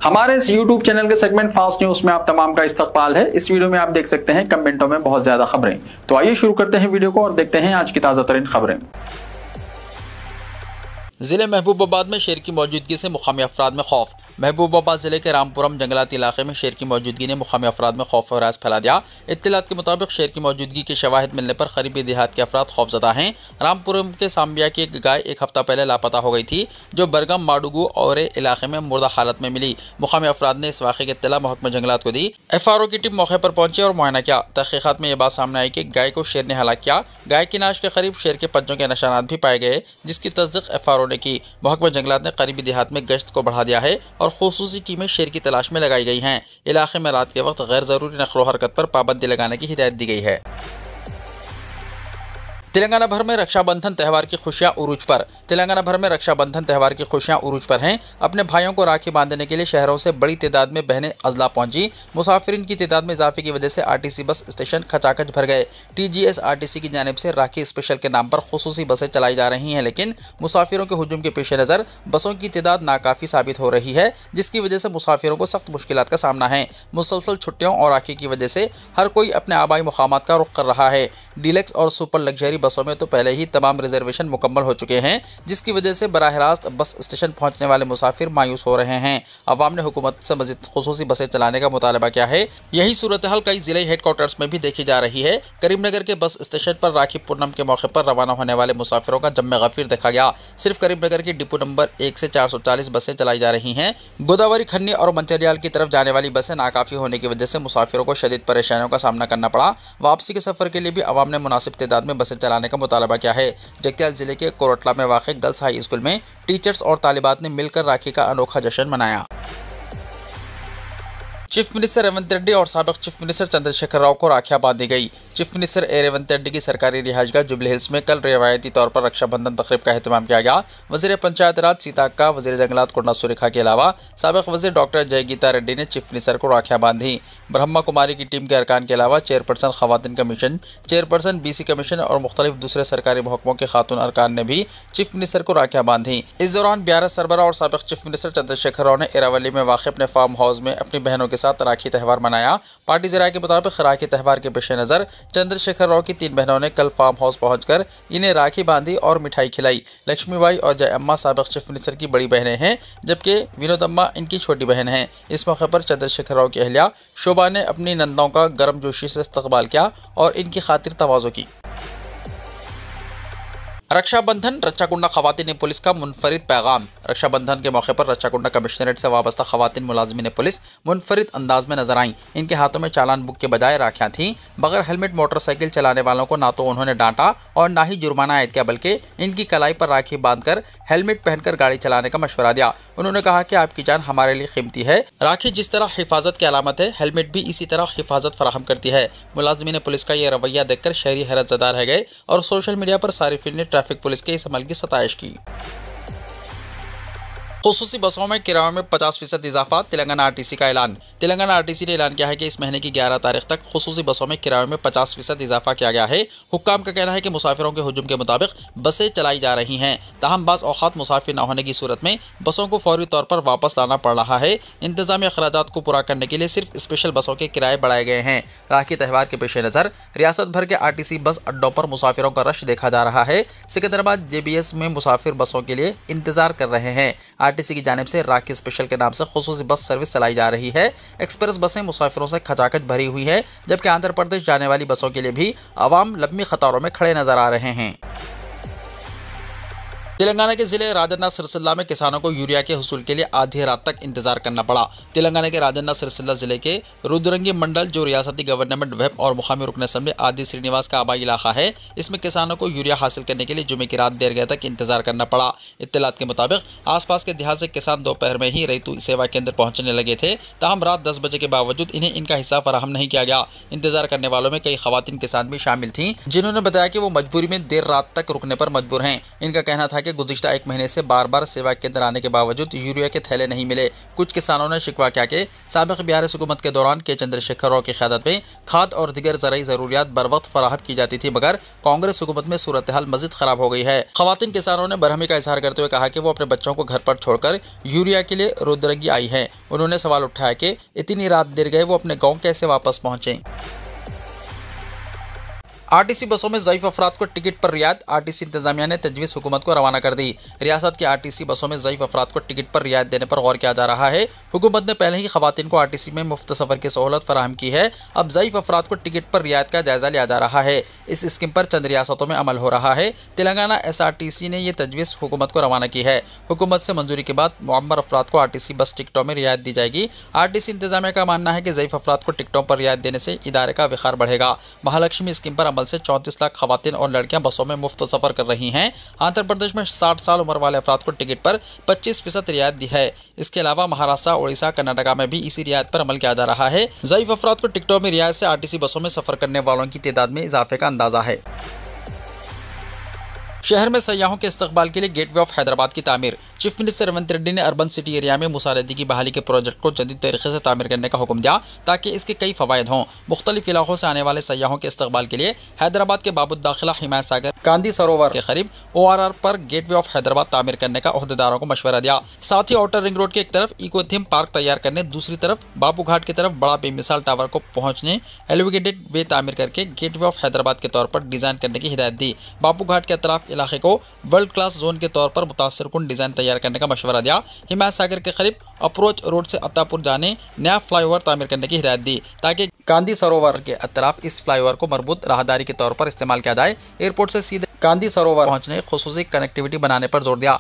हमारे इस YouTube channel के सेगमेंट फास्ट न्यूज में आप तमाम का इस्तकबाल है। इस वीडियो में आप देख सकते हैं कमेंटों में बहुत ज्यादा खबरें। तो आइए शुरू करते हैं वीडियो को और देखते हैं आज की ताजा तरीन खबरें। जिले महबूबाबाद में शेर की मौजूदगी से मुकामी अफराद में खौफ। महबूबाबाद जिले के रामपुरम जंगलाती इलाके में शेर की मौजूदगी ने मुकामी अफराद में खौफ और रास फैला दिया। इत्तलात के मुताबिक शेर की मौजूदगी के शवाहिद मिलने पर करीबी देहात के अफराद खौफजदा हैं। रामपुरम के सांबिया की एक गाय एक हफ्ता पहले लापता हो गई थी, जो बरगम माडुगू और इलाके में मुर्दा हालत में मिली। मुकामी अफराद ने इस वाक़े की इत्तला महकमा जंगलात को दी। FRO की टीम मौके पर पहुंची और मुआयना किया। तहकीकात में यह बात सामने आई कि गाय को शेर ने हलाक किया। गाय की नाश के करीब शेर के पंजों के निशानात भी पाए गए, जिसकी तस्दीक FRO ने की। महकमा जंगलात ने करीबी देहात में गश्त को बढ़ा दिया है और खुसूसी टीमें शेर की तलाश में लगाई गई हैं। इलाके में रात के वक्त गैर जरूरी नक़्लो हरकत पर पाबंदी लगाने की हिदायत दी गई है। तेलंगाना भर में रक्षाबंधन त्यौहार की खुशियां उरूज पर। तेलंगाना भर में रक्षाबंधन त्यौहार की खुशियां उरूज पर हैं। अपने भाइयों को राखी बांधने के लिए शहरों से बड़ी तादाद में बहनें अजला पहुंची। मुसाफिरीन की तादाद में इजाफे की वजह से RTC बस स्टेशन खचाखच भर गए। TGS RTC की जानिब से राखी स्पेशल के नाम पर खुसूसी बसें चलाई जा रही हैं, लेकिन मुसाफिरों के हुजूम के पेश नज़र बसों की तादाद नाकाफ़ी साबित हो रही है, जिसकी वजह से मुसाफिरों को सख्त मुश्किलात का सामना है। मुसलसल छुट्टियों और राखी की वजह से हर कोई अपने आबाई मुकामात का रुख कर रहा है। डीलक्स और सुपर लग्जरी बसों में तो पहले ही तमाम रिजर्वेशन मुकम्मल हो चुके हैं, जिसकी वजह से बराह रास्त बस स्टेशन पहुंचने वाले मुसाफिर मायूस हो रहे हैं। अवाम ने हुकूमत से मजीद खुसूसी बसें चलाने का मुतालबा किया है। यही सूरत हाल कई जिले हेडक्वार्टर्स में भी देखी जा रही है। करीमनगर के बस स्टेशन पर राखी पूर्णम के मौके पर रवाना होने वाले मुसाफिरों का जम्मे गफीर देखा गया। सिर्फ करीमनगर की डिपो नंबर 1 से 440 बसें चलाई जा रही हैं। गोदावरी, खन्नी और मंचरियाल की तरफ जाने वाली बसें नाकाफी होने की वजह से मुसाफिरों को शदीद परेशानियों का सामना करना पड़ा। वापसी के सफर के लिए भी अवाम ने मुनासिब तादाद में बसें चलाने का मुतालबा किया है। जगत्याल जिले के कोरटला में वाक़ गर्ल्स हाई स्कूल में टीचर्स और तालिबात ने मिलकर राखी का अनोखा जश्न मनाया। चीफ मिनिस्टर रेवंत रेड्डी और साबिक चीफ मिनिस्टर चंद्रशेखर राव को राखियां बांधी गई। चीफ मिनिस्टर रेवंत रेड्डी की सरकारी रिहाइशगाह जुबली हिल्स में कल रवायती तौर पर रक्षाबंधन तकरीब का एहतमाम किया गया। वज़ीर पंचायत राज सीता अक्का, वज़ीर जंगलात कुंडा सुरेखा के अलावा साबिक वज़ीर डॉक्टर जयगीता रेड्डी ने चीफ मिनिस्टर को राखियां बांधी। ब्रह्मा कुमारी की टीम के अरकान के अलावा चेयरपर्सन खवातीन कमीशन, चेयरपर्सन BC कमीशन और मुख्तलिफ दूसरे सरकारी महकमों के खातून अरकान ने भी चीफ मिनिस्टर को राखियां बांधी। इस दौरान BRS सरबरा और साबिक चीफ मिनिस्टर चंद्रशेखर राव ने एरावली में वाक़ अपने फार्म हाउस में अपनी बहनों के साथ राखी त्यौहार मनाया। पार्टी ज़राए के मुताबिक राखी त्यौहार के पेश नज़र चंद्रशेखर राव की 3 बहनों ने कल फार्म हाउस पहुंचकर इन्हें राखी बांधी और मिठाई खिलाई। लक्ष्मीबाई और जय अम्मा साबिक चीफ मिनिस्टर की बड़ी बहनें हैं, जबकि विनोद अम्मा इनकी छोटी बहन हैं। इस मौके पर चंद्रशेखर राव की अहलिया शोभा ने अपनी नंदों का गर्मजोशी से इस्तकबाल किया और इनकी खातिर तवाज़ो की। रक्षाबंधन रच्चाकुंडा खवातीन पुलिस का मुनफरिद पैगाम। रक्षाबंधन के मौके पर रच्चाकुंडा कमिश्नरेट से वाबस्ता खवातीन मुलाजिमीन पुलिस मुनफरिद अंदाज में नजर आईं। इनके हाथों में चालान बुक के बजाय राखियां थीं। बगैर हेलमेट मोटरसाइकिल चलाने वालों को ना तो उन्होंने डांटा और ना ही जुर्माना आयद किया, बल्कि इनकी कलाई पर राखी बांधकर हेलमेट पहनकर गाड़ी चलाने का मशवरा दिया। उन्होंने कहा कि आपकी जान हमारे लिए कीमती है। राखी जिस तरह हिफाजत की अलामत है, हेलमेट भी इसी तरह हिफाजत फराहम करती है। मुलाजिमीन पुलिस का यह रवैया देखकर शहरी हैरत ज़दा रह गए और सोशल मीडिया पर सारिफिन ने ट्रैफिक पुलिस के इस अमल की सताइश की। खुसूसी बसों में किरायों में 50% इजाफा। तेलंगाना RTC का ऐलान। तेलंगाना RTC ने ऐलान किया है कि इस महीने की 11 तारीख तक खुसूसी बसों में किरायों में 50% इजाफा किया गया है। हुक्काम का कहना है कि मुसाफिरों के हुजूम के मुताबिक बसें चलाई जा रही हैं। ताहम बाज़ औक़ात मुसाफिर न होने की सूरत में बसों को फौरी तौर पर वापस लाना पड़ रहा है। इंतजामी अखराजात को पूरा करने के लिए सिर्फ स्पेशल बसों के किराए बढ़ाए गए हैं। राखी त्यौहार के पेश नज़र रियासत भर के RTC बस अड्डों पर मुसाफिरों का रश देखा जा रहा है। सिकंदराबाद JBS में मुसाफिर बसों के लिए इंतजार कर रहे हैं। RTC की जानिब से राखी स्पेशल के नाम से खुसूसी बस सर्विस चलाई जा रही है। एक्सप्रेस बसें मुसाफिरों से खचाखच भरी हुई है, जबकि आंध्र प्रदेश जाने वाली बसों के लिए भी अवाम लंबी कतारों में खड़े नजर आ रहे हैं। तेलंगाना के जिले राजन्ना सिरसिल्ला में किसानों को यूरिया के हुसूल के लिए आधी रात तक इंतजार करना पड़ा। तेलंगाना के राजन्ना सिरसिल्ला जिले के रुद्रंगी मंडल, जो रियासती गवर्नमेंट वेब और मुकामी रुकन असम्बली आदि श्रीनिवास का आबाई इलाका है, इसमें किसानों को यूरिया हासिल करने के लिए जुमे की रात देर गए तक इंतजार करना पड़ा। इत्तलात के मुताबिक आसपास के देहात से किसान दोपहर में ही रैतू सेवा केंद्र पहुंचने लगे थे, ताहम रात 10 बजे के बावजूद इन्हें इनका हिस्सा फराहम नहीं किया गया। इंतजार करने वालों में कई खवातीन किसान भी शामिल थीं, जिन्होंने बताया कि वो मजबूरी में देर रात तक रुकने पर मजबूर हैं। इनका कहना था कि गुज़िश्ता 1 महीने से बार बार सेवा केंद्र आने के बावजूद यूरिया के थैले नहीं मिले। कुछ किसानों ने शिकवा किया कि साबिक़ BRS हुकूमत के दौरान के चंद्रशेखर राव की क़यादत में खाद और दीगर ज़रूरी ज़रूरियात बर वक्त फराहम की जाती थी, मगर कांग्रेस हुकूमत में सूरत हाल मज़ीद ख़राब हो गई है। ख़वातीन किसानों ने बरहमी का इजहार करते हुए कहा कि वो अपने बच्चों को घर पर छोड़कर यूरिया के लिए रुद्रगी आई है। उन्होंने सवाल उठाया कि इतनी रात देर गए वो अपने गाँव कैसे वापस पहुँचे। RTC बसों में ज़ईफ़ अफराद को टिकट पर रियायत। RTC इंतजामिया ने तजवीज़ हुकूमत को रवाना कर दी। रियासत की RTC बसों में ज़ईफ़ अफराद को टिकट पर रियायत देने पर गौर किया जा रहा है। हुकूमत ने पहले ही ख़वातीन को RTC में मुफ्त सफ़र की सहूलत फराहम की है। अब ज़ईफ़ अफराद को टिकट पर रियायत का जायज़ा लिया जा रहा है। इस स्कीम पर चंद रियासतों में अमल हो रहा है। तेलंगाना SRTC ने यह तजवीज़ हुकूमत को रवाना की है। हुकूमत से मंजूरी के बाद मुअम्मर अफराद को RTC बस टिकटों में रियायत दी जाएगी। RTC इंतजामिया का मानना है कि ज़ईफ़ अफराद को टिकटों पर रियायत देने से इदारे का विखार बढ़ेगा। महालक्ष्मी स्कीम पर अमल से 34 लाख ख़वातीन और लड़कियां बसों में मुफ्त सफ़र कर रही हैं। आंध्र प्रदेश में 60 साल उम्र वाले अफराद को टिकट पर 25% रियायत दी है। इसके अलावा महाराष्ट्र, उड़ीसा, कर्नाटका में भी इसी रियायत पर अमल किया जा रहा है। ज़ईफ़ अफराद को टिकटों में रियायत से RTC बसों में सफ़र करने वालों की तादाद में इजाफे का अंदाजा है। शहर में सयाहों के इस्तकबाल के लिए गेटवे ऑफ हैदराबाद की तामीर। चीफ मिनिस्टर रेवंत रेड्डी ने अर्बन सिटी एरिया में मुसारदी की बहाली के प्रोजेक्ट को जदीद तरीके से तामीर करने का हुक्म दिया ताकि इसके कई फ़वायद हों। मुख्तलिफ इलाकों से आने वाले सयाहों के इस्तकबाल के लिए हैदराबाद के बाबुद्दाखिला, हिमायत सागर, गांधी सरोवर के करीब ORR पर गेटवे ऑफ हैदराबाद तामीर करने का ओहदेदारों को मशवरा दिया। साथ ही आउटर रिंग रोड के एक तरफ इको थीम पार्क तैयार करने, दूसरी तरफ बाबू घाट की तरफ बड़ा बेमिसाल टावर को पहुंचने एलिवेटेड वे तामीर करके गेटवे ऑफ हैदराबाद के तौर पर डिज़ाइन करने की हिदायत दी। बाबू घाट के अतराफ इलाके को वर्ल्ड क्लास जोन के तौर पर मुतासर कुन डिज़ाइन तैयार करने का मशवरा दिया। हिमायत सागर के करीब अप्रोच रोड से अत्तापुर जाने नया फ्लाईओवर तामीर करने की हिदायत दी ताकि गांधी सरोवर के अतराफ इस फ्लाईओवर को मरबूत राहदारी के तौर पर इस्तेमाल किया जाए। एयरपोर्ट से सीधे गांधी सरोवर पहुंचने खुसूसी कनेक्टिविटी बनाने पर जोर दिया।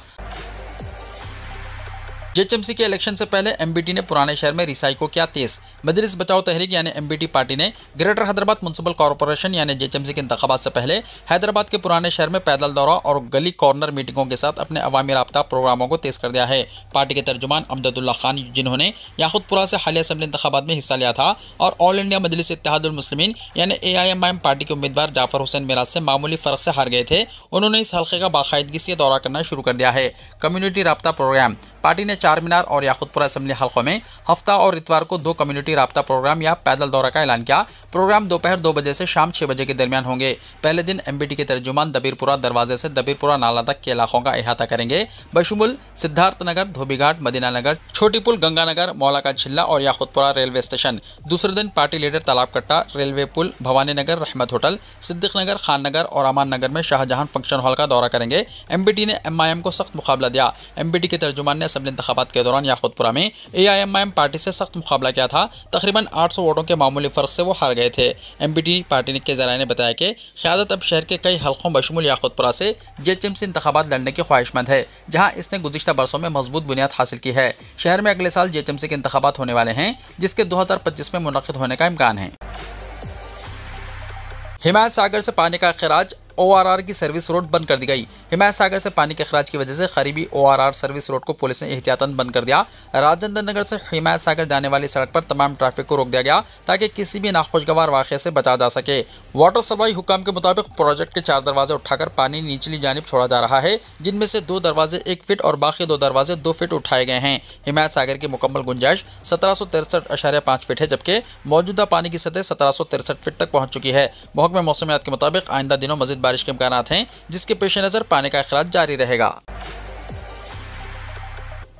JHMC के इलेक्शन से पहले MBT ने पुराने शहर में रिसाई को किया तेज। मजलिस बचाओ तहरीक यानी MBT पार्टी ने ग्रेटर हैदराबाद म्युनिसिपल कॉरपोरेशन यानी JHMC के इंतखाबात से पहले हैदराबाद के पुराने शहर में पैदल दौरा और गली कॉर्नर मीटिंगों के साथ अपने अवामी राब्ता प्रोग्रामों को तेज कर दिया है। पार्टी के तर्जुमान अमजदुल्ला खान, जिन्होंने याकूतपुरा से हालिया असेंबली इंतखाबात में हिस्सा लिया था, और ऑल इंडिया मजलिस इत्तेहादुल मुस्लिमीन यानी AIMIM पार्टी के उम्मीदवार जाफर हुसैन मिराज से मामूली फ़र्क से हार गए थे, उन्होंने इस हल्के का बाकायदगी से दौरा करना शुरू कर दिया है। कम्युनिटी राब्ता प्रोग्राम। पार्टी ने चार मीनार और याकूतपुरा असेंबली हल्कों में हफ्ता और इतवार को 2 कम्युनिटी राब्ता प्रोग्राम या पैदल दौरा का ऐलान किया। प्रोग्राम दोपहर 2 बजे से शाम 6 बजे के दरमियान होंगे। पहले दिन MBT के तर्जुमान दबीरपुरा दरवाजे से दबीरपुरा नाला तक के इलाकों का अहाता करेंगे, बशुमुल सिद्धार्थ नगर, धोबीघाट, मदीना नगर, छोटी पुल, गंगानगर, मौला का छिल्ला और याकूतपुरा रेलवे स्टेशन। दूसरे दिन पार्टी लीडर तालाब कट्टा, रेलवे पुल, भवानी नगर, रहमत होटल, सिद्दीक नगर, खान नगर और अमान नगर में शाहजहां फंक्शन हॉल का दौरा करेंगे। MBT ने MIM को सख्त मुकाबला दिया। MBT के तर्जुमान ने असेंबली इंतखाबात के दौरान याकूतपुरा में AIMIM पार्टी से सख्त मुकाबला किया था। तकरीबन 800 वोटों के मामूली फर्क से वो हार गए थे। MBT पार्टी के ज़राए ने बताया कि क़यादत अब शहर के कई हल्कों बशमुल याकूतपुरा से JHMC इंतखाबात लड़ने की ख्वाहिशमंद है, जहां इसने गुज़िश्ता बरसों में मजबूत बुनियाद हासिल की है। शहर में अगले साल JHMC के इंतखाबात होने वाले हैं, जिसके 2025 में मुनक़िद होने का इम्कान है। हिमायत सागर से पानी का खराज, ORR की सर्विस रोड बंद कर दी गई। हिमायत सागर से पानी के खराज की वजह से करीबी ORR सर्विस रोड को पुलिस ने एहतियातन बंद कर दिया। राजेंद्र नगर से हिमायत सागर जाने वाली सड़क पर तमाम ट्रैफिक को रोक दिया गया ताकि किसी भी नाखुशगवार वाक़े से बचा जा सके। वाटर सप्लाई हुकाम के मुताबिक प्रोजेक्ट के 4 दरवाजे उठाकर पानी निचली जानिब छोड़ा जा रहा है, जिनमें से 2 दरवाजे 1 फीट और बाकी 2 दरवाजे 2 फीट उठाए गए हैं। हिमायत सागर की मुकम्मल गुंजाइश 1763.5 फीट है, जबकि मौजूदा पानी की सतह 1763 फीट तक पहुँच चुकी है। महकमा मौसमियात के मुताबिक आइंदा दिनों मज़ीद बारिश के इम्कान हैं, जिसके पेश नज़र पानी का अखराज जारी रहेगा।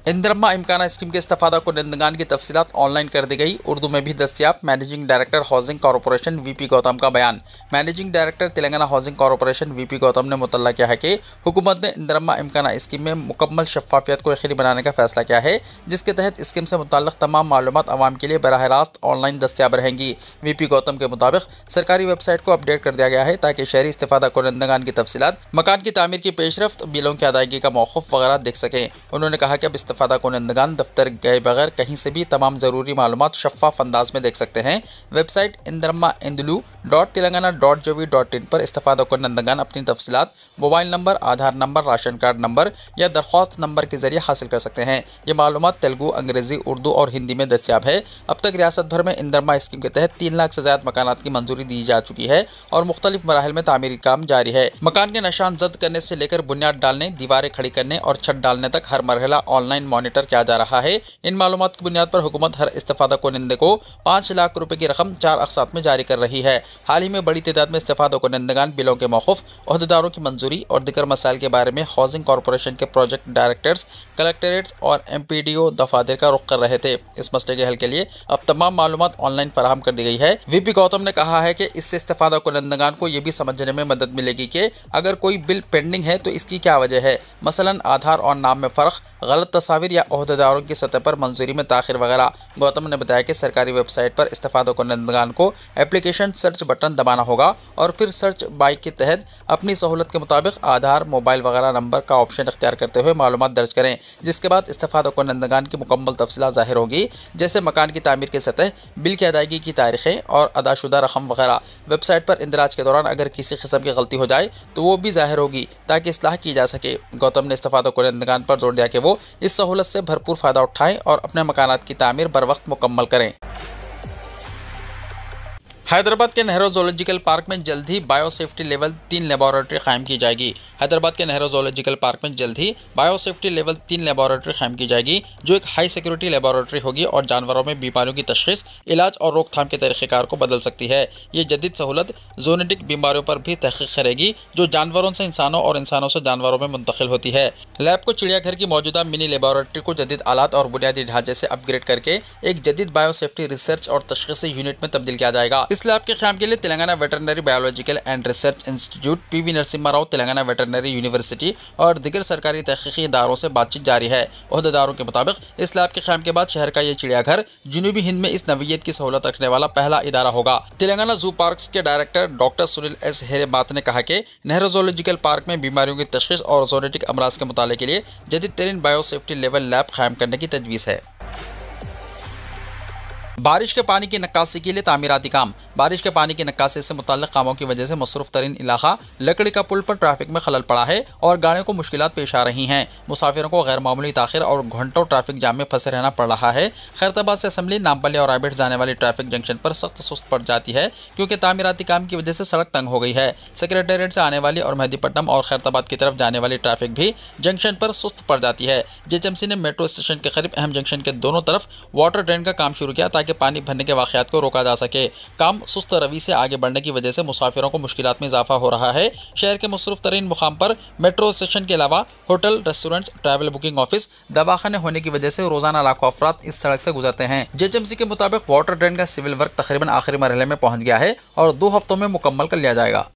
इंदिरम्मा इम्काना स्कीम के इस्तेफादा कुनिंदगान की तफसीलात ऑनलाइन कर दी गई, उर्दू में भी दस्तियाब। Managing director housing corporation VP Gautam का बयान। Managing director Telangana housing corporation VP Gautam ने मुतल्ला किया है कि हुकूमत ने इंदिरम्मा इम्काना स्कीम में मुकम्मल शफाफियत को यकीनी बनाने का फैसला किया है, जिसके तहत स्कीम से मुताल्लिक़ तमाम मालूमात आवाम के लिए बराह रास्त ऑनलाइन दस्तियाब रहेंगी। VP गौतम के मुताबिक सरकारी वेबसाइट को अपडेट कर दिया गया है ताकि शहरी इस्तेफादा कुनिंदगान की तफसीलात, मकान की तामीर की पेशरफ्त, बिलों की अदायगी का मौक़ूफ़ वगैरह देख सकें। उन्होंने कहा कि अब इस्तिफादा कुनिंदगान दफ्तर गए बगैर कहीं से भी तमाम ज़रूरी मालूमात शफ़ाफ़ अंदाज में देख सकते हैं। वेबसाइट indramaindulu.telangana.gov.in पर इस्तिफादा कुनिंदगान अपनी तफसीलात मोबाइल नंबर, आधार नंबर, राशन कार्ड नंबर या दरख्वास्त नंबर के जरिए हासिल कर सकते हैं। ये मालूमात तेलुगु, अंग्रेज़ी, उर्दू और हिंदी में दस्तियाब है। अब तक रियासत भर में इंद्रमा स्कीम के तहत 3 लाख से ज़्यादा मकानात की मंजूरी दी जा चुकी है और मुख्तलिफ मराहिल में तामीरी काम जारी है। मकान के निशान जद करने से लेकर बुनियाद डालने, दीवारें खड़ी करने और छत डालने तक हर मरहला ऑनलाइन मॉनिटर किया जा रहा है। इन मालूमात की बुनियाद पर हुकूमत हर इस्तिफादा कुनिंदे को 5 लाख रुपए की रकम 4 अक़सात में जारी कर रही है। हाल ही में बड़ी तादाद में इस्तिफादा कुनिंदगान बिलों के मौक़ूफ़, ओहदेदारों की मंजूरी और दीगर मसाइल के बारे में हाउसिंग कॉरपोरेशन के प्रोजेक्ट डायरेक्टर्स, कलेक्टरेट्स और MPDO दफातर का रुख कर रहे थे। इस मसले के हल के लिए अब तमाम मालूमात ऑनलाइन फराहम कर दी गई है। VP गौतम ने कहा है कि इससे इस्तिफादा कुनिंदगान को यह भी समझने में मदद मिलेगी कि अगर कोई बिल पेंडिंग है तो इसकी क्या वजह है, मसलन आधार और नाम में फ़र्क, गलत तस्वीर या ओहदेदारों की सतह पर मंजूरी में ताख़िर वगैरह। गौतम ने बताया कि सरकारी वेबसाइट पर इस्तिफादा कुनिंदगान को एप्लीकेशन सर्च बटन दबाना होगा और फिर सर्च बाय के तहत अपनी सहूलत के मुताबिक आधार, मोबाइल वगैरह नंबर का ऑप्शन इख्तियार करते हुए मालूमात दर्ज करें, जिसके बाद इस्तिफादा कुनिंदगान की मुकम्मल तफसीलात ज़ाहिर होगी, जैसे मकान की तामीर की सतह, बिल की अदायगी की तारीखें और अदाशुदा रकम वगैरह। वेबसाइट पर इंदराज के दौरान अगर किसी किस्म की गलती हो जाए तो वो भी ज़ाहिर होगी ताकि इस्लाह की जा सके। गौतम ने इस्तिफादा कुनिंदगान पर जोर दिया कि वो इस सहूलत से भरपूर फ़ायदा उठाएं और अपने मकानात की तामीर बर वक्त मुकम्मल करें। हैदराबाद के नेहरू ज़ूलॉजिकल पार्क में जल्द ही बायोसेफ्टी लेवल 3 लेबॉरेटरी कायम की जाएगी। हैदराबाद के नेहरू ज़ूलॉजिकल पार्क में जल्द ही बायोसेफ्टी लेवल 3 लेबॉरेटरी कायम की जाएगी, जो एक हाई सिक्योरिटी लेबॉरेटरी होगी और जानवरों में बीमारियों की तशख़ीस, इलाज और रोकथाम के तरीक़ेकार को बदल सकती है। ये जदीद सहूलत ज़ूनोटिक बीमारियों पर भी तहक़ीक़ करेगी जो जानवरों से इंसानों और इंसानों से जानवरों में मुंतकिल होती है। लैब को चिड़ियाघर की मौजूदा मिनी लेबॉरेटरी को जदीद आलात और बुनियादी ढांचे से अपग्रेड करके एक जदीद बायोसेफ्टी रिसर्च और तशख़ीसी यूनिट में तब्दील किया जाएगा। इस लैब के क़याम के लिए Telangana veterinary biological and research institute, PV Narasimha Rao Telangana veterinary university और दीगर सरकारी तहक़ीक़ी इदारों से बातचीत जारी है। ओहदेदारों के मुताबिक इस लैब के क़याम के बाद शहर का ये चिड़ियाघर जनूबी हिंद में इस नवीयत की सहूलत रखने वाला पहला इदारा होगा। तेलंगाना जू पार्क्स के डायरेक्टर डॉक्टर सुनील S हेरेबात ने कहा कि नेहरू ज़ूलॉजिकल पार्क में बीमारियों की तशख़ीस और ज़ूनोटिक अमराज के मुताले के लिए जदीद तरीन बायोसेफ्टी लेवल लैब कायम करने की तजवीज़ है। बारिश के पानी की नक्कासी के लिए तामीराती काम। बारिश के पानी की नक्कासी से मुताल्लिक़ कामों की वजह से मसरूफ़ तरीन इलाका लकड़ी का पुल पर ट्रैफिक में खलल पड़ा है और गाड़ियों को मुश्किलात पेश आ रही हैं। मुसाफिरों को गैर मामूली ताख़िर और घंटों ट्रैफिक जाम में फंसे रहना पड़ रहा है। खैरताबाद से असम्बली, नामपल्ली और रायबेट जाने वाली ट्रैफिक जंक्शन पर सख्त सुस्त पड़ जाती है क्योंकि तामीराती काम की वजह से सड़क तंग हो गई है। सेक्रेटेरिएट से आने वाली और मेहदीपट्टनम और खैरताबाद की तरफ जाने वाली ट्रैफिक भी जंक्शन पर सुस्त पड़ जाती है। JHMC ने मेट्रो स्टेशन के करीब अहम जंक्शन के दोनों तरफ वाटर ड्रेन का काम शुरू किया ताकि पानी भरने के वाक़यात को रोका जा सके। काम सुस्त रवि से आगे बढ़ने की वजह से मुसाफिरों को मुश्किलात में इजाफा हो रहा है। शहर के मसरूफ़ तरीन मुकाम पर मेट्रो स्टेशन के अलावा hotel, restaurants, travel booking office, दवाखाने होने की वजह से रोजाना लाखों अफराद इस सड़क से गुजरते हैं। JHMC के मुताबिक वाटर ड्रेन का सिविल वर्क तकरीबन आखिरी मरहले में पहुंच गया है और 2 हफ्तों में मुकम्मल कर लिया जाएगा।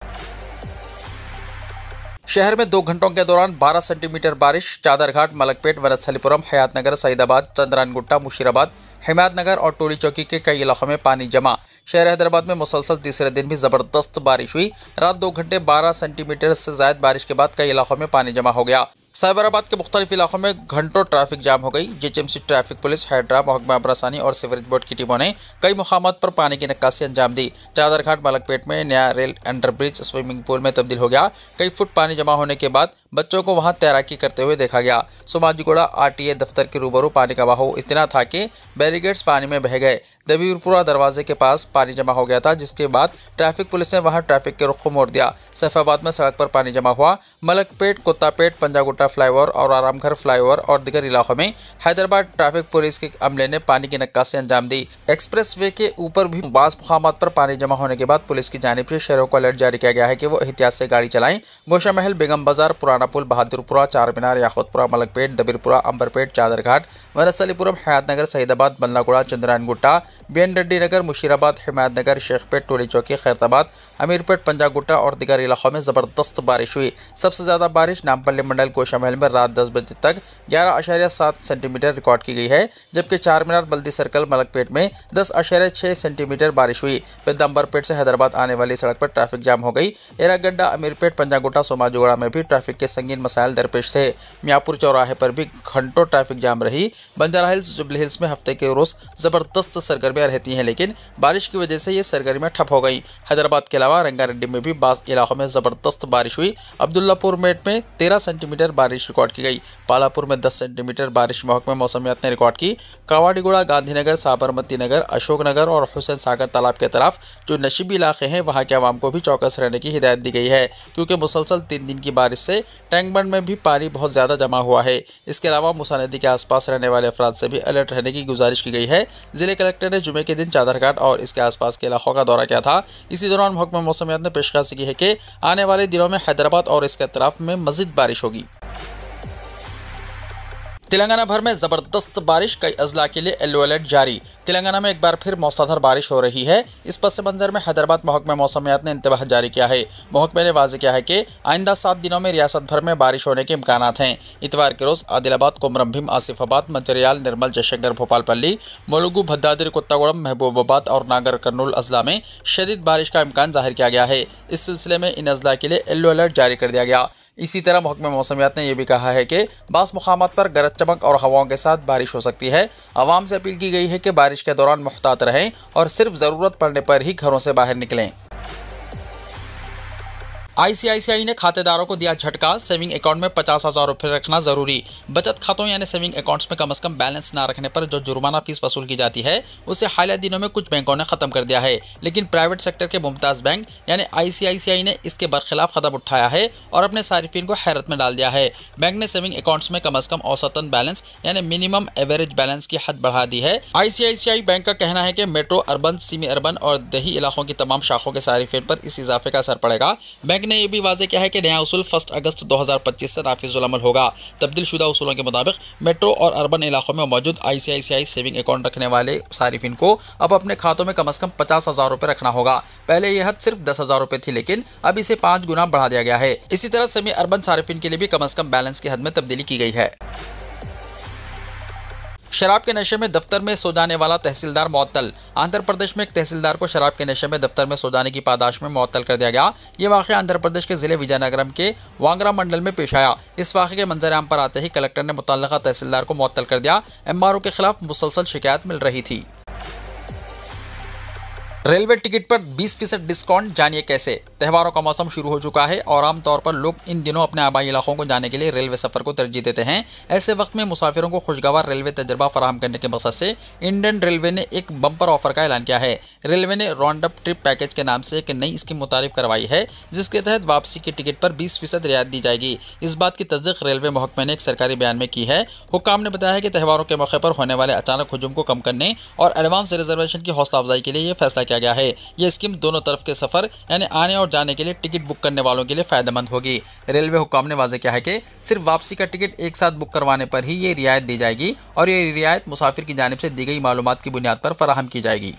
शहर में 2 घंटों के दौरान 12 सेंटीमीटर बारिश। चादरघाट, मलकपेट, वरसलीपुरम, हयातनगर, सईदाबाद, चंद्रानगुट्टा, मुशीराबाद, हिमायतनगर और टोली चौकी के कई इलाकों में पानी जमा। शहर हैदराबाद में मुसलसल तीसरे दिन भी ज़बरदस्त बारिश हुई। रात 2 घंटे 12 सेंटीमीटर से ज़ायद बारिश के बाद कई इलाकों में पानी जमा हो गया। साइबराबाद के मुख्तलिफ इलाकों में घंटों ट्रैफिक जाम हो गई। JHMC ट्रैफिक पुलिस, हाइड्रा, महकमा आबरासानी और सीवरेज बोर्ड की टीमों ने कई मुकामात पर पानी की नक्कासी अंजाम दी। चादरघाट, मलकपेट में नया रेल अंडरब्रिज स्विमिंग पूल में तब्दील हो गया। कई फुट पानी जमा होने के बाद बच्चों को वहां तैराकी करते हुए देखा गया। सोमाजीगुड़ा RTA दफ्तर के रूबरू पानी का बहाव इतना था कि बैरिकेड्स पानी में बह गए। दबीरपुरा दरवाजे के पास पानी जमा हो गया था, जिसके बाद ट्रैफिक पुलिस ने वहां ट्रैफिक के रुख को मोड़ दिया। सैफाबाद में सड़क पर पानी जमा हुआ। मलकपेट, कुत्तापेट, पंजागुट्टा फ्लाईओवर और आरामघर फ्लाईओवर और दीगर इलाकों में हैदराबाद ट्रैफिक पुलिस के अमले ने पानी की नक्कासी अंजाम दी। एक्सप्रेस वे के ऊपर भी बाज़ मुकामात पर पानी जमा होने के बाद पुलिस की जानिब से शहरों को अलर्ट जारी किया गया है कि वो एहतियात से गाड़ी चलाएं। गोशा महल, बेगम बाजार, पुराना पुल, बहादुरपुरा, चारमीनार, याकूतपुरा, मलकपेट, दबीरपुरा, अंबरपेट, चादरघाट, वरसलीपुरम, हयातनगर, सईदाबाद, बल्लागुड़ा, चंद्रानगुट्टा, BN रेड्डी नगर, मुशीराबाद, हिमायतनगर, शेखपेट, टोली चौकी, खैरताबाद, अमीरपेट, पंजागुट्टा और दीगर इलाकों में ज़बरदस्त बारिश हुई। सबसे ज़्यादा बारिश नामपल्ली मंडल गोशा महल में रात 10 बजे तक 11.7 सेंटीमीटर रिकॉर्ड की गई है, जबकि चारमीनार, बल्दी सर्कल, मलकपेट में 10.6 सेंटीमीटर बारिश हुई। अंबरपेट से हैदराबाद आने वाली सड़क पर ट्रैफिक जाम हो गई। एरागड्डा, अमीरपेट, पंजागुट्टा, सोमाजीगुड़ा में भी ट्रैफिक के संगीन मसाइल दरपेश थे। मियाँपुर चौराहे पर भी घंटों ट्रैफिक जाम रही। बंजारा हिल्स, जुबली हिल्स में हफ्ते के रोज जबरदस्त सरगर्मियां रहती हैं, लेकिन बारिश की वजह से ये सरगर्मियां ठप हो गई। हैदराबाद के अलावा रंगारेड्डी में भी बास इलाकों में जबरदस्त बारिश हुई। अब्दुल्लापुर मेट में 13 सेंटीमीटर बारिश रिकॉर्ड की गई। पालापुर में 10 सेंटीमीटर बारिश महकमे मौसमियात ने रिकॉर्ड की। कावाडीगुड़ा, गांधीनगर, साबरमती नगर, अशोकनगर और हुसैन सागर तालाब के तरफ जो नशीबी इलाके हैं वहां के आवाम को भी चौकस रहने की हिदायत दी गई है, क्योंकि मुसलसल 3 दिन की बारिश से टैंक बंड में भी पानी बहुत ज्यादा जमा हुआ है। इसके अलावा मूसा नदी के आसपास रहने वाले अफराद से भी अलर्ट रहने की गुजारिश की गई है। जिले कलेक्टर ने जुमे के दिन चादरघाट और इसके आसपास के इलाकों का दौरा किया था। इसी दौरान महकमा मौसमियात ने पेशकश की है कि आने वाले दिनों में हैदराबाद और इसके अतराफ में मजीद बारिश होगी। तेलंगाना भर में जबरदस्त बारिश, कई अजला के लिए येलो अलर्ट जारी। तेलंगाना में एक बार फिर मौसलाधार बारिश हो रही है। इस पस मंजर में हैदराबाद महकमा मौसमियात ने इंतबाह जारी किया है। महकमे ने वाज़ेह किया है कि आइंदा 7 दिनों में रियासत भर में बारिश होने के इम्कानात हैं। इतवार के रोज आदिलाबाद, कोमरम भीम, आसिफाबाद, मंचरियाल, निर्मल, जयशंकर, भोपालपल्ली, मुलुगु, भद्दाद्री कोत्तागुड़म, महबूबाबाद और नागर कर्नूल अजला में शदीद बारिश का इम्कान जाहिर किया गया है। इस सिलसिले में इन अजला के लिए येलो अलर्ट जारी कर दिया गया। इसी तरह महकमा मौसमियात ने यह भी कहा है कि बास मुकामात पर गरज चमक और हवाओं के साथ बारिश हो सकती है। आवाम से अपील की गई है कि बारिश के दौरान मुहतात रहें और सिर्फ ज़रूरत पड़ने पर ही घरों से बाहर निकलें। ICICI ने खातेदारों को दिया झटका, सेविंग अकाउंट में 50,000 रुपये रखना जरूरी। बचत खातों यानी सेविंग अकाउंट्स में कम से कम बैलेंस ना रखने पर जो जुर्माना फीस वसूल की जाती है उसे हालिया दिनों में कुछ बैंकों ने खत्म कर दिया है, लेकिन प्राइवेट सेक्टर के मुमताज बैंक यानी ICICI ने इसके बरखिलाफ कदम उठाया है और अपने सारिफिन को हैरत में डाल दिया है। बैंक ने सेविंग अकाउंट्स में कम से कम औसतन बैलेंस यानी मिनिमम एवरेज बैलेंस की हद बढ़ा दी है। ICICI बैंक का कहना है कि मेट्रो, अर्बन, सेमी अर्बन और देही इलाकों की तमाम शाखों के सारिफिन पर इस इजाफे का असर पड़ेगा। बैंक ने यह भी वाज़ेह किया है कि नया उसूल 1 अगस्त 2025 से नाफिजुल अमल होगा। तब्दील शुदा उसूलों के मुताबिक मेट्रो और अर्बन इलाकों में मौजूद ICICI सेविंग अकाउंट रखने वाले सारिफिन को अब अपने खातों में कम से कम 50,000 रुपये रखना होगा। पहले यह हद सिर्फ 10,000 रुपये थी, लेकिन अब इसे 5 गुना बढ़ा दिया गया है। इसी तरह सेमी अर्बन सारिफिन के लिए भी कम से कम बैलेंस की हद में तब्दीली की गई है। शराब के नशे में दफ्तर में सो जाने वाला तहसीलदार मुअत्तल। आंध्र प्रदेश में एक तहसीलदार को शराब के नशे में दफ्तर में सो जाने की पादाश में मुअत्तल कर दिया गया। ये वाक़या आंध्र प्रदेश के जिले विजयनगरम के वांगरा मंडल में पेश आया। इस वाक़े के मंजर-ए-आम पर आते ही कलेक्टर ने मुतल्लिका तहसीलदार को मुअत्तल कर दिया। MRO के खिलाफ मुसलसल शिकायत मिल रही थी। रेलवे टिकट पर 20% डिस्काउंट, जानिए कैसे। त्योहारों का मौसम शुरू हो चुका है और आमतौर पर लोग इन दिनों अपने आबाई इलाकों को जाने के लिए रेलवे सफ़र को तरजीह देते हैं। ऐसे वक्त में मुसाफिरों को खुशगवार रेलवे तजर्बा फराहम करने के मकसद से इंडियन रेलवे ने एक बम्पर ऑफर का ऐलान किया है। रेलवे ने राउंड अप ट्रिप पैकेज के नाम से एक नई स्कीम मुतारिफ करवाई है, जिसके तहत वापसी की टिकट पर 20% रियायत दी जाएगी। इस बात की तस्दीक रेलवे महकमे ने एक सरकारी बयान में की है। हुक्काम ने बताया है कि त्योहारों के मौके पर होने वाले अचानक हुजूम को कम करने और एडवांस रिजर्वेशन की हौसला अफजाई के लिए यह फैसला किया गया है। यह स्कीम दोनों तरफ के सफर यानी आने और जाने के लिए टिकट बुक करने वालों के लिए फायदेमंद होगी। रेलवे हुक्काम ने वाज़ेह किया है कि सिर्फ वापसी का टिकट एक साथ बुक करवाने पर ही ये रियायत दी जाएगी और ये रियायत मुसाफिर की जानिब से दी गई मालूमात की बुनियाद पर फराहम की जाएगी।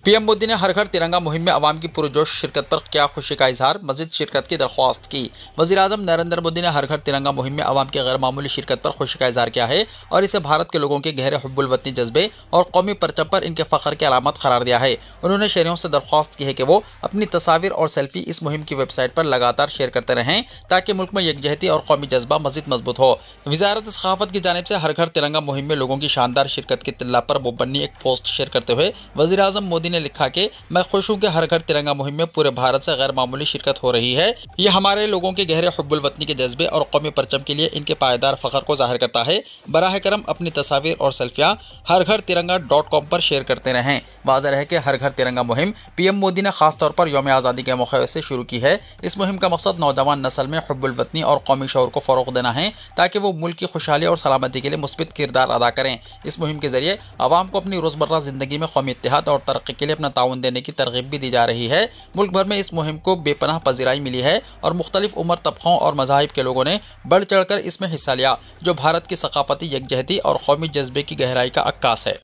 पीएम मोदी ने हर घर तिरंगा मुहिम में अवाम की पुरजोश शिरकत पर क्या खुशी का इजहार, मज़ीद शिरकत की दरख्वास्त की। वज़ीर-ए-आज़म नरेंद्र मोदी ने हर घर तिरंगा मुहिम में अवाम की गैर मामूली शिरकत पर खुशी का इजहार किया है और इसे भारत के लोगों के गहरे हुब्बुल वतनी जज्बे और कौमी परचम पर इनके फ़ख्र की अलामत करार दिया है। उन्होंने शहरियों से दरख्वास्त की है कि वो अपनी तस्वीर और सेल्फी इस मुहिम की वेबसाइट पर लगातार शेयर करते रहें, ताकि मुल्क में यकजहती और कौमी जज्बा मज़ीद मजबूत हो। वज़ारत सक़ाफ़त की जानिब से हर घर तिरंगा मुहिम में लोगों की शानदार शिरकत की तिल्ला पर मुबन्नी एक पोस्ट शेयर करते हुए वज़ीर-ए-आज़म मोदी ने लिखा कि मैं खुश हूँ कि हर घर तिरंगा मुहिम में पूरे भारत से गैर मामूली शिरकत हो रही है। ये हमारे लोगों के गहरे हुब्बुल वतनी के जज्बे और कौमी परचम के लिए इनके पायदार फ़ख्र को जाहिर करता है। बराह करम अपनी तस्वीर और सेल्फियाँ हरघरतिरंगा.com पर शेयर करते रहें। वाज़ेह है कि हर घर तिरंगा मुहिम पीएम मोदी ने खास तौर पर यौम आज़ादी के मौके से शुरू की है। इस मुहिम का मकसद नौजवान नस्ल में हुब्बुल वतनी और कौमी शऊर को फ़रोग़ देना है, ताकि वो मुल्क की खुशहाली और सलामती के लिए मुस्बित किरदार अदा करें। इस मुहिम के जरिए आवाम को अपनी रोज़मर्रा ज़िंदगी में कौमी इत्तेहाद और तरक्की के लिए अपना ताउन देने की तरगीब भी दी जा रही है। मुल्क भर में इस मुहिम को बेपनाह पज़ीराई मिली है और मुख्तलिफ उम्र तबकों और मज़ाहिब के लोगों ने बढ़ चढ़कर इसमें हिस्सा लिया, जो भारत की सक़ाफ़ती यकजहती और कौमी जज्बे की गहराई का अक्कास है।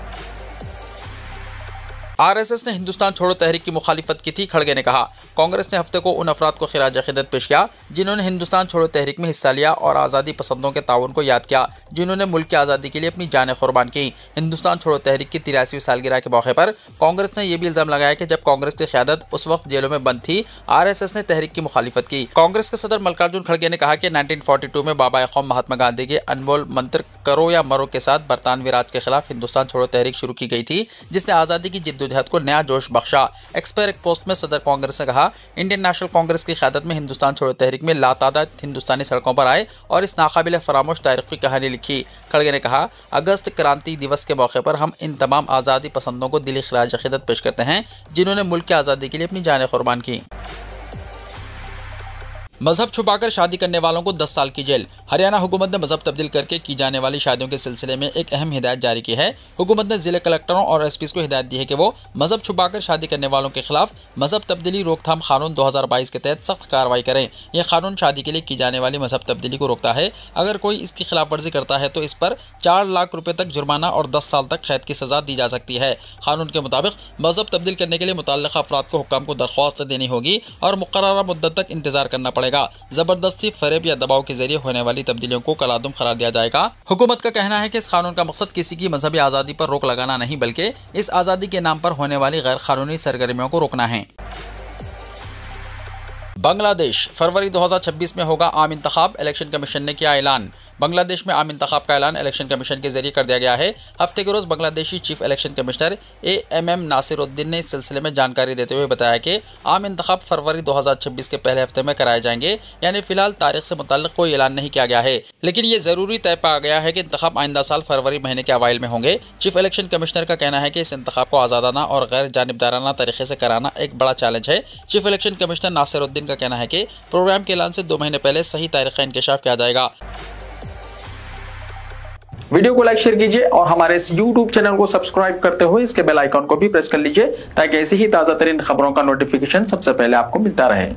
आरएसएस ने हिंदुस्तान छोड़ो तहरीक की मुखालिफत की थी। खड़गे ने कहा, कांग्रेस ने हफ्ते को उन अफराद को खिराज अकीदत पेश किया जिन्होंने हिंदुस्तान छोड़ो तहरीक में हिस्सा लिया और आज़ादी पसंदों के ताउन को याद किया जिन्होंने मुल्क की आज़ादी के लिए अपनी जानें कुर्बान की। हिंदुस्तान छोड़ो तहरीक की 83वीं सालगिरह के मौके पर कांग्रेस ने यह भी इल्जाम लगाया कि जब कांग्रेस की क़यादत उस वक्त जेलों में बंद थी, आरएसएस ने तहरीक की मुखालिफत की। कांग्रेस के सदर मल्लिकार्जुन खड़गे ने कहा कि 1942 में बाबा कौम महात्मा गांधी के अनमोल मंत्र करो या मरो के साथ बरतानवी राज के खिलाफ हिंदुस्तान छोड़ो तहरीक शुरू की गई थी, जिसने आज़ादी की जिद्दोजहद को नया जोश बख्शा। एक्स पर एक पोस्ट में सदर कांग्रेस ने कहा, इंडियन नेशनल कांग्रेस की क़यादत में हिंदुस्तान छोड़ो तहरीक में लातादाद हिंदुस्तानी सड़कों पर आए और इस नाकाबिल फरामोश तारीख की कहानी लिखी। खड़गे ने कहा, अगस्त क्रांति दिवस के मौके पर हम इन तमाम आज़ादी पसंदों को दिली खिराज अकीदत पेश करते हैं जिन्होंने मुल्क की आज़ादी के लिए अपनी जानें कुर्बान की। मजहब छुपाकर शादी करने वालों को 10 साल की जेल। हरियाणा हुकूमत ने मजहब तब्दील करके की जाने वाली शादियों के सिलसिले में एक अहम हिदायत जारी की है। हुकूमत ने जिले कलेक्टरों और एसपीज़ को हिदायत दी है कि वो मजहब छुपाकर शादी करने वालों के खिलाफ मजहब तब्दीली रोकथाम कानून 2022 के तहत सख्त कार्रवाई करें। यह कानून शादी के लिए की जाने वाली मजहब तब्दीली को रोकता है। अगर कोई इसकी खिलाफ वर्जी करता है तो इस पर 4 लाख रुपये तक जुर्माना और 10 साल तक कैद की सजा दी जा सकती है। कानून के मुताबिक मजहब तब्दील करने के लिए मुतल्लिका अफराद को हुक्काम को दरख्वास्त देनी होगी और मुकर्ररा मुद्दत तक इंतजार करना पड़ेगा। जबरदस्ती, फरेब या दबाव के जरिए होने वाली तब्दीलियों को कलादुम करार दिया जाएगा। हुकूमत का कहना है कि इस कानून का मकसद किसी की मजहबी आज़ादी पर रोक लगाना नहीं, बल्कि इस आज़ादी के नाम पर होने वाली गैर कानूनी सरगर्मियों को रोकना है। बांग्लादेश, फरवरी 2026 में होगा आम इंतखाब, इलेक्शन कमीशन ने किया ऐलान। बांग्लादेश में आम इंतखाब का ऐलान इलेक्शन कमीशन के जरिए कर दिया गया है। हफ्ते के रोज़ Bangladeshi chief election commissioner AMM Nasiruddin ने इस सिलसिले में जानकारी देते हुए बताया कि आम इंतखाब फरवरी 2026 के पहले हफ्ते में कराए जाएंगे। यानी फिलहाल तारीख से मुताल्लिक कोई ऐलान नहीं किया गया है, लेकिन ये ज़रूरी तय पा गया है कि इंतखाब आइंदा साल फरवरी महीने के अवाइल में होंगे। चीफ इलेक्शन कमिश्नर का कहना है कि इस इंतखाब को आज़ादाना और गैर जानिबदाराना तरीके से कराना एक बड़ा चैलेंज है। चीफ इलेक्शन कमिश्नर नासिरुद्दीन का कहना है कि प्रोग्राम के ऐलान से 2 महीने पहले सही तारीख का इंकशाफ किया जाएगा। वीडियो को लाइक शेयर कीजिए और हमारे इस YouTube चैनल को सब्सक्राइब करते हुए इसके बेल आइकॉन को भी प्रेस कर लीजिए ताकि ऐसी ही ताज़ा तरीन खबरों का नोटिफिकेशन सबसे पहले आपको मिलता रहे।